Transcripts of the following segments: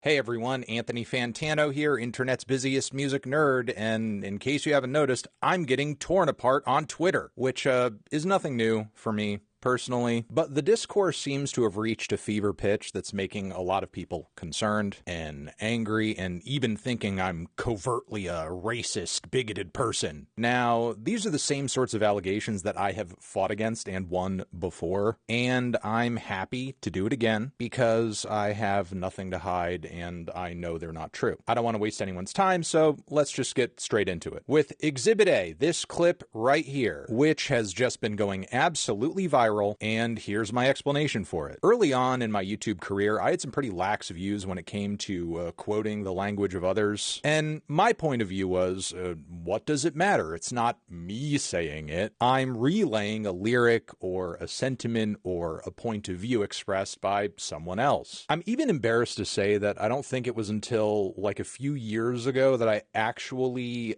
Hey everyone, Anthony Fantano here, internet's busiest music nerd, and in case you haven't noticed, I'm getting torn apart on Twitter, which is nothing new for me personally, but the discourse seems to have reached a fever pitch that's making a lot of people concerned and angry and even thinking I'm covertly a racist, bigoted person. Now, these are the same sorts of allegations that I have fought against and won before, and I'm happy to do it again because I have nothing to hide and I know they're not true. I don't want to waste anyone's time, so let's just get straight into it. With Exhibit A, this clip right here, which has just been going absolutely viral, and here's my explanation for it. Early on in my YouTube career, I had some pretty lax views when it came to quoting the language of others, and my point of view was, what does it matter? It's not me saying it. I'm relaying a lyric or a sentiment or a point of view expressed by someone else. I'm even embarrassed to say that I don't think it was until like a few years ago that I actually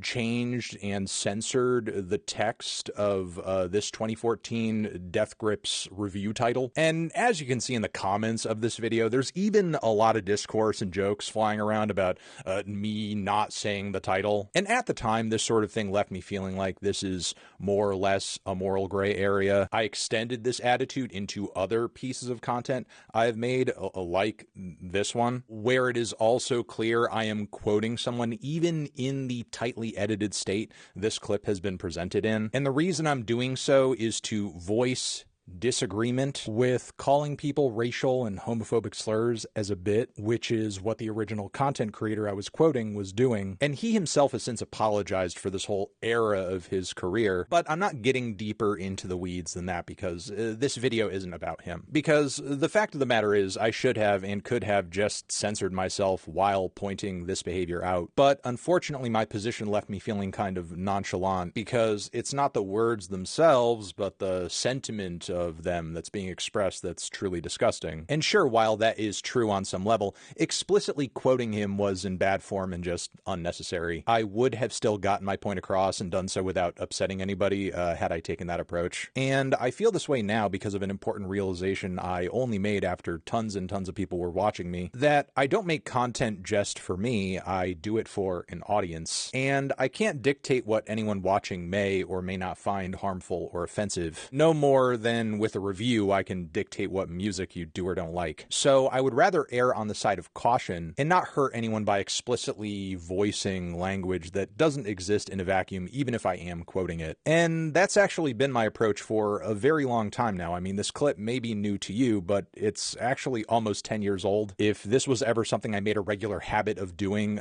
changed and censored the text of this 2014 Death Grips review title. And as you can see in the comments of this video, there's even a lot of discourse and jokes flying around about me not saying the title. And at the time, this sort of thing left me feeling like this is more or less a moral gray area. I extended this attitude into other pieces of content I've made, like this one, where it is also clear I am quoting someone even in the tightly edited state this clip has been presented in. And the reason I'm doing so is to voice disagreement with calling people racial and homophobic slurs as a bit, which is what the original content creator I was quoting was doing. And he himself has since apologized for this whole era of his career, but I'm not getting deeper into the weeds than that because this video isn't about him. Because the fact of the matter is I should have and could have just censored myself while pointing this behavior out. But unfortunately, my position left me feeling kind of nonchalant because it's not the words themselves, but the sentiment of them that's being expressed that's truly disgusting. And sure, while that is true on some level, explicitly quoting him was in bad form and just unnecessary. I would have still gotten my point across and done so without upsetting anybody had I taken that approach. And I feel this way now because of an important realization I only made after tons and tons of people were watching me, that I don't make content just for me, I do it for an audience. And I can't dictate what anyone watching may or may not find harmful or offensive, no more than with a review I can dictate what music you do or don't like. So I would rather err on the side of caution and not hurt anyone by explicitly voicing language that doesn't exist in a vacuum, even if I am quoting it. And that's actually been my approach for a very long time now. I mean, this clip may be new to you, but it's actually almost 10 years old. If this was ever something I made a regular habit of doing,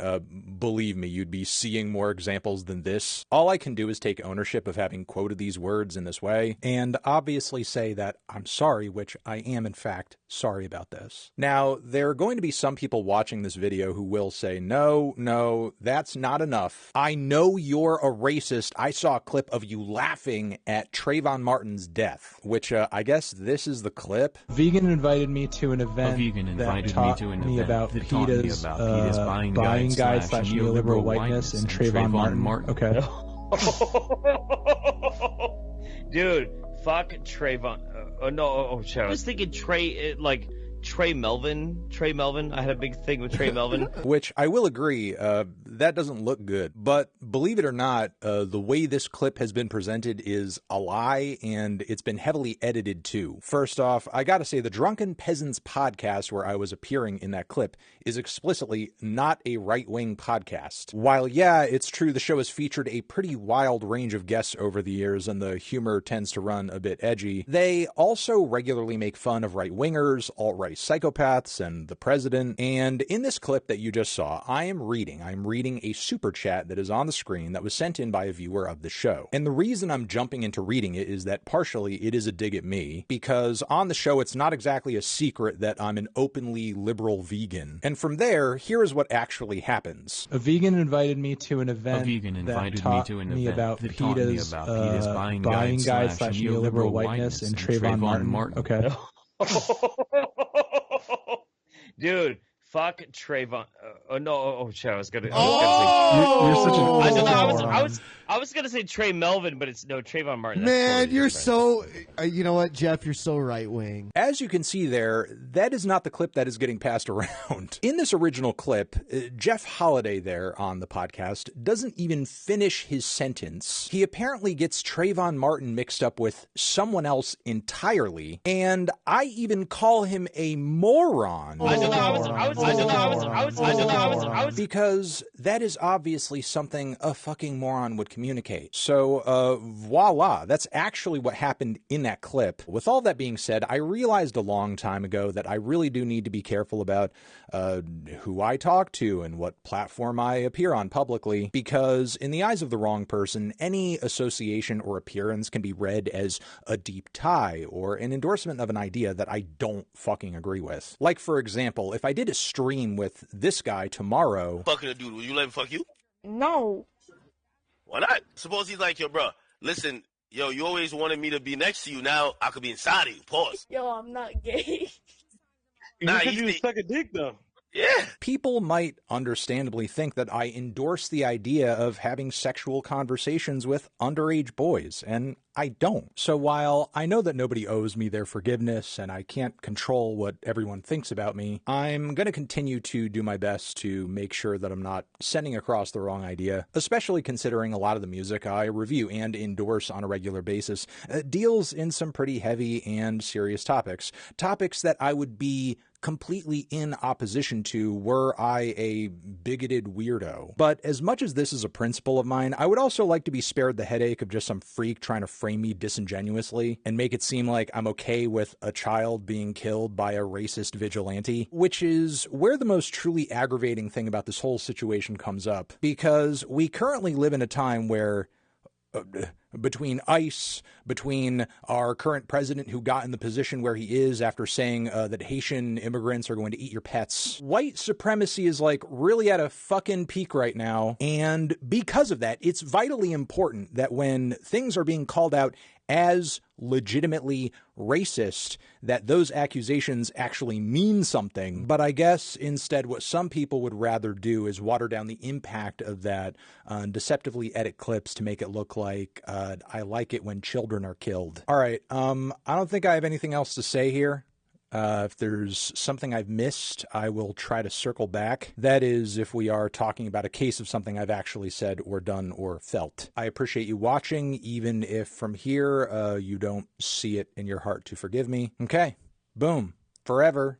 believe me, you'd be seeing more examples than this. All I can do is take ownership of having quoted these words in this way, and obviously say that I'm sorry, which I am in fact sorry about this. Now, there are going to be some people watching this video who will say, no, that's not enough. I know you're a racist. I saw a clip of you laughing at Trayvon Martin's death, which I guess this is the clip. Vegan invited me to an event that taught me about PETA's buying guide / neoliberal whiteness and Trayvon Martin. Okay. Dude, fuck Trayvon. I was thinking Trey Melvin. I had a big thing with Trey Melvin. Which I will agree, that doesn't look good. But believe it or not, the way this clip has been presented is a lie, and it's been heavily edited too. First off, I gotta say the Drunken Peasants podcast where I was appearing in that clip is explicitly not a right-wing podcast. While yeah, it's true the show has featured a pretty wild range of guests over the years and the humor tends to run a bit edgy, they also regularly make fun of right-wingers, alt-right psychopaths, and the president. And in this clip that you just saw, I'm reading a super chat that is on the screen that was sent in by a viewer of the show. And the reason I'm jumping into reading it is that partially it is a dig at me, because on the show it's not exactly a secret that I'm an openly liberal vegan. And from there, here is what actually happens. A vegan invited me to an event that taught me about PETA's buying guide / neoliberal whiteness and Trayvon Martin. Okay. Dude, Fuck Trayvon. Shit. I was gonna. You're such an. I was gonna say Trey Melvin, but it's no Trayvon Martin. Man, totally you're different. so. You know what, Jeff? You're so right wing. As you can see there, that is not the clip that is getting passed around. In this original clip, Jeff Holiday there on the podcast doesn't even finish his sentence. He apparently gets Trayvon Martin mixed up with someone else entirely, and I even call him a moron. Because that is obviously something a fucking moron would communicate. So, voila, that's actually what happened in that clip. With all that being said, I realized a long time ago that I really do need to be careful about who I talk to and what platform I appear on publicly, because in the eyes of the wrong person, any association or appearance can be read as a deep tie or an endorsement of an idea that I don't fucking agree with. Like, for example, if I did a stream with this guy tomorrow... Fucking a dude, will you let him fuck you? No. Why not? Suppose he's like, yo, bro, listen, yo, you always wanted me to be next to you. Now I could be inside of you. Pause. Yo, I'm not gay. Nah, you suck a dick, though. Yeah. People might understandably think that I endorse the idea of having sexual conversations with underage boys, and I don't. So while I know that nobody owes me their forgiveness and I can't control what everyone thinks about me, I'm going to continue to do my best to make sure that I'm not sending across the wrong idea, especially considering a lot of the music I review and endorse on a regular basis deals in some pretty heavy and serious topics that I would be completely in opposition to were I a bigoted weirdo. But as much as this is a principle of mine, I would also like to be spared the headache of just some freak trying to frame me disingenuously and make it seem like I'm okay with a child being killed by a racist vigilante, which is where the most truly aggravating thing about this whole situation comes up, because we currently live in a time where between ICE, between our current president who got in the position where he is after saying that Haitian immigrants are going to eat your pets, white supremacy is like really at a fucking peak right now. And because of that, it's vitally important that when things are being called out as legitimately racist, that those accusations actually mean something. But I guess instead what some people would rather do is water down the impact of that, deceptively edit clips to make it look like I like it when children are killed. All right, I don't think I have anything else to say here. If there's something I've missed, I will try to circle back. That is, if we are talking about a case of something I've actually said or done or felt. I appreciate you watching, even if from here you don't see it in your heart to forgive me. Okay, boom, forever.